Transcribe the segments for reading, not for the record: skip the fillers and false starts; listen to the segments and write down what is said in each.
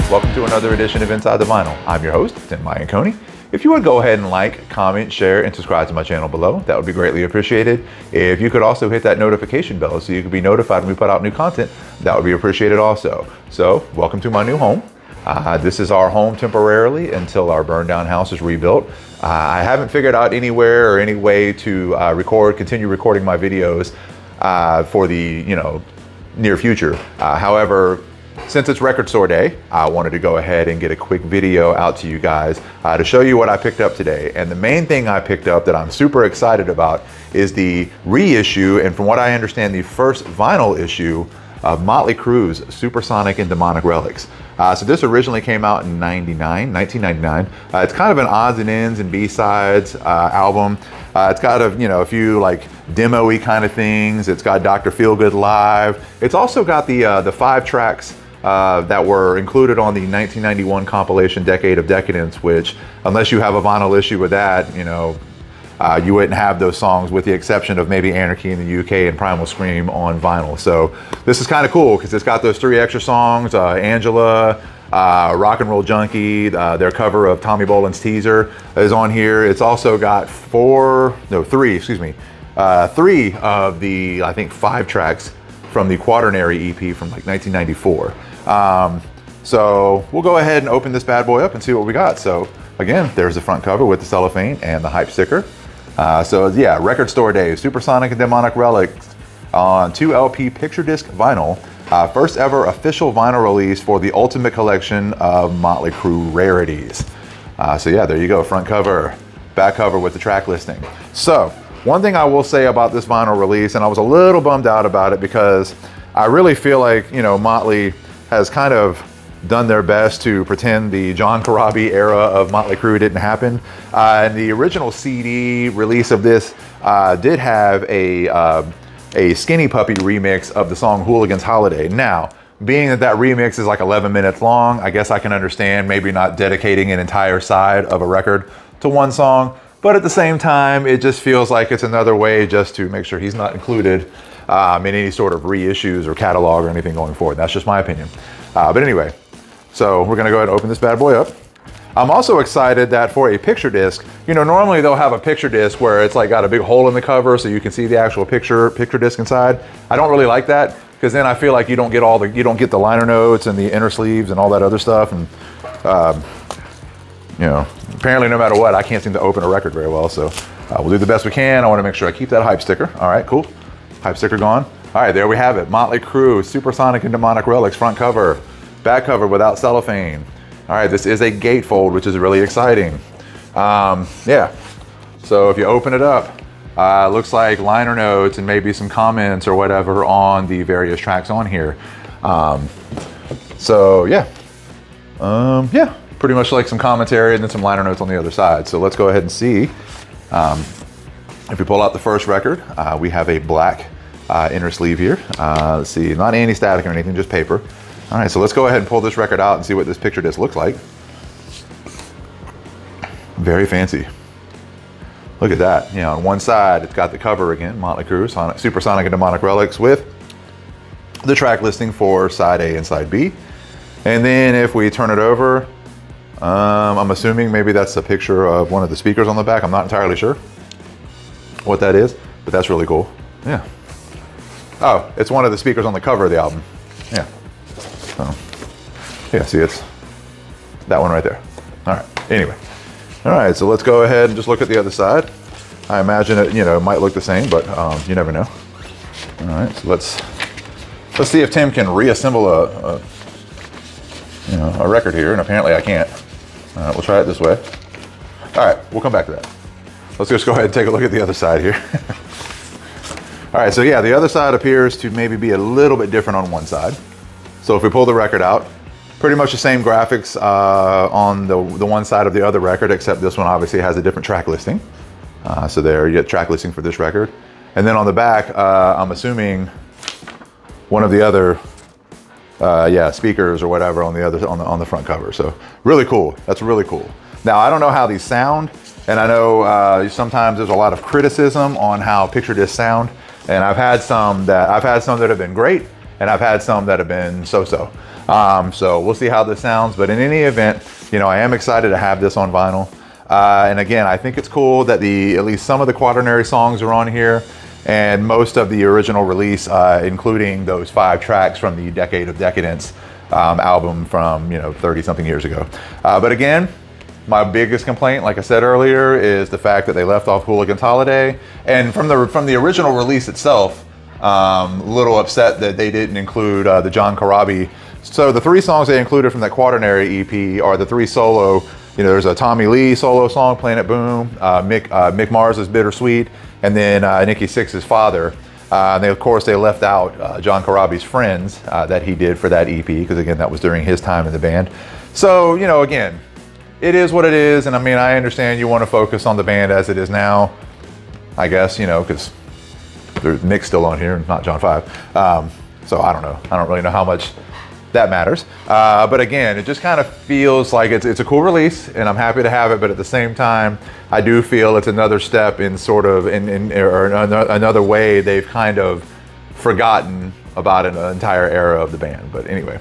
Welcome to another edition of Inside the Vinyl. I'm your host, Tim Coney. If you would go ahead and like, comment, share, and subscribe to my channel below, that would be greatly appreciated. If you could also hit that notification bell so you can be notified when we put out new content, that would be appreciated also. So, welcome to my new home. This is our home temporarily until our burned down house is rebuilt. I haven't figured out anywhere or any way to continue recording my videos for the near future. However, since it's record store day, I wanted to go ahead and get a quick video out to you guys to show you what I picked up today. And the main thing I picked up that I'm super excited about is the reissue, and from what I understand, the first vinyl issue of Motley Crue's Supersonic and Demonic Relics. So this originally came out in 1999. It's kind of an odds and ends and B-sides album. It's got a few like demo-y kind of things. It's got Dr. Feelgood Live. It's also got the 5 tracks that were included on the 1991 compilation Decade of Decadence, which, unless you have a vinyl issue with that, you wouldn't have those songs, with the exception of maybe Anarchy in the UK and Primal Scream on vinyl. So this is kind of cool because it's got those 3 extra songs, Angela, Rock and Roll Junkie, their cover of Tommy Bolin's Teaser is on here. It's also got 3 of the, I think, 5 tracks from the Quaternary EP from like 1994. So we'll go ahead and open this bad boy up and see what we got. So again, there's the front cover with the cellophane and the hype sticker. So yeah, record store day, Supersonic and Demonic Relics on 2 LP picture disc vinyl. First ever official vinyl release for the ultimate collection of Motley Crue rarities. So yeah, there you go, front cover, back cover with the track listing. So one thing I will say about this vinyl release, and I was a little bummed out about it because I really feel like, Motley has kind of done their best to pretend the John Corabi era of Motley Crue didn't happen. And the original CD release of this did have a Skinny Puppy remix of the song Hooligans Holiday. Now, being that remix is like 11 minutes long, I guess I can understand maybe not dedicating an entire side of a record to one song, but at the same time, it just feels like it's another way just to make sure he's not included in any sort of reissues or catalog or anything going forward. That's just my opinion. But anyway, so we're gonna go ahead and open this bad boy up. I'm also excited that for a picture disc, normally they'll have a picture disc where it's like got a big hole in the cover so you can see the actual picture disc inside. I don't really like that because then I feel like you don't get the liner notes and the inner sleeves and all that other stuff. And apparently no matter what, I can't seem to open a record very well. So we'll do the best we can. I want to make sure I keep that hype sticker. All right, cool. Hype sticker gone. All right, there we have it. Motley Crue, Supersonic and Demonic Relics, front cover, back cover without cellophane. All right, this is a gatefold, which is really exciting. Yeah, so if you open it up, looks like liner notes and maybe some comments or whatever on the various tracks on here. So yeah, pretty much like some commentary and then some liner notes on the other side. So let's go ahead and see. If we pull out the first record, we have a black inner sleeve here. Let's see, not anti-static or anything, just paper. All right, so let's go ahead and pull this record out and see what this picture disc looks like. Very fancy. Look at that. On one side, it's got the cover again, Motley Crue, Supersonic and Demonic Relics, with the track listing for side A and side B. And then if we turn it over, I'm assuming maybe that's a picture of one of the speakers on the back. I'm not entirely sure what that is, but that's really cool. Yeah. Oh, it's one of the speakers on the cover of the album. Yeah. So, yeah, see, it's that one right there. All right, anyway. All right, so let's go ahead and just look at the other side. I imagine it, it might look the same, but you never know. All right, so let's see if Tim can reassemble a record here, and apparently I can't. We'll try it this way. All right, we'll come back to that. Let's just go ahead and take a look at the other side here. All right, so yeah, the other side appears to maybe be a little bit different on one side. So if we pull the record out, pretty much the same graphics on the one side of the other record, except this one obviously has a different track listing. So there, you get track listing for this record. And then on the back, I'm assuming one of the other speakers or whatever on the front cover. So really cool. That's really cool. Now I don't know how these sound, and I know sometimes there's a lot of criticism on how picture discs sound, and I've had some that have been great, and I've had some that have been so-so. So we'll see how this sounds, but in any event, you know, I am excited to have this on vinyl. And again, I think it's cool that at least some of the Quaternary songs are on here, and most of the original release, including those 5 tracks from the Decade of Decadence album from, you know, 30 something years ago. But again, my biggest complaint, like I said earlier, is the fact that they left off Hooligans Holiday. And from the original release itself, a little upset that they didn't include the John Corabi. So the 3 songs they included from that Quaternary EP are the 3 solo, you know, there's a Tommy Lee solo song, Planet Boom, Mick Mars' Bittersweet, and then Nikki Sixx's Father. And of course, they left out John Corabi's Friends that he did for that EP, because again, that was during his time in the band. So, you know, again, it is what it is. And I mean, I understand you want to focus on the band as it is now, I guess, you know, because Mick's still on here, not John 5. So I don't know. I don't really know how much that matters. But again, it just kind of feels like it's a cool release, and I'm happy to have it. But at the same time, I do feel it's another step in sort of or another way they've kind of forgotten about an entire era of the band. But anyway,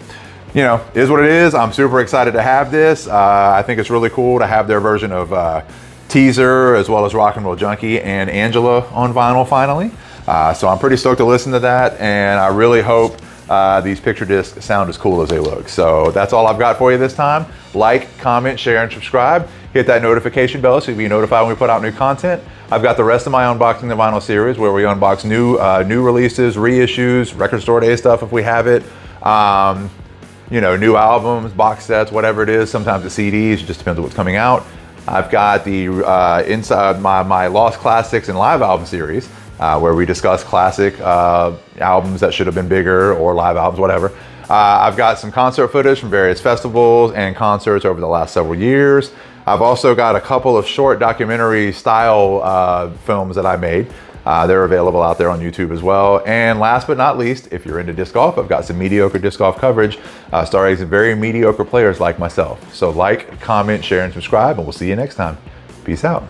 you know, it is what it is. I'm super excited to have this. I think it's really cool to have their version of Teaser, as well as Rock and Roll Junkie and Angela on vinyl finally. So I'm pretty stoked to listen to that, and I really hope these picture discs sound as cool as they look. So that's all I've got for you this time. Like, comment, share, and subscribe. Hit that notification bell so you'll be notified when we put out new content. I've got the rest of my Unboxing the Vinyl series, where we unbox new releases, reissues, record store day stuff if we have it. You know, new albums, box sets, whatever it is. Sometimes it's CDs, it just depends on what's coming out. I've got the inside my Lost Classics and Live Album series, where we discuss classic albums that should have been bigger, or live albums, whatever. I've got some concert footage from various festivals and concerts over the last several years. I've also got a couple of short documentary style films that I made. They're available out there on YouTube as well. And last but not least, if you're into disc golf, I've got some mediocre disc golf coverage starring some very mediocre players like myself. So like, comment, share, and subscribe, and we'll see you next time. Peace out.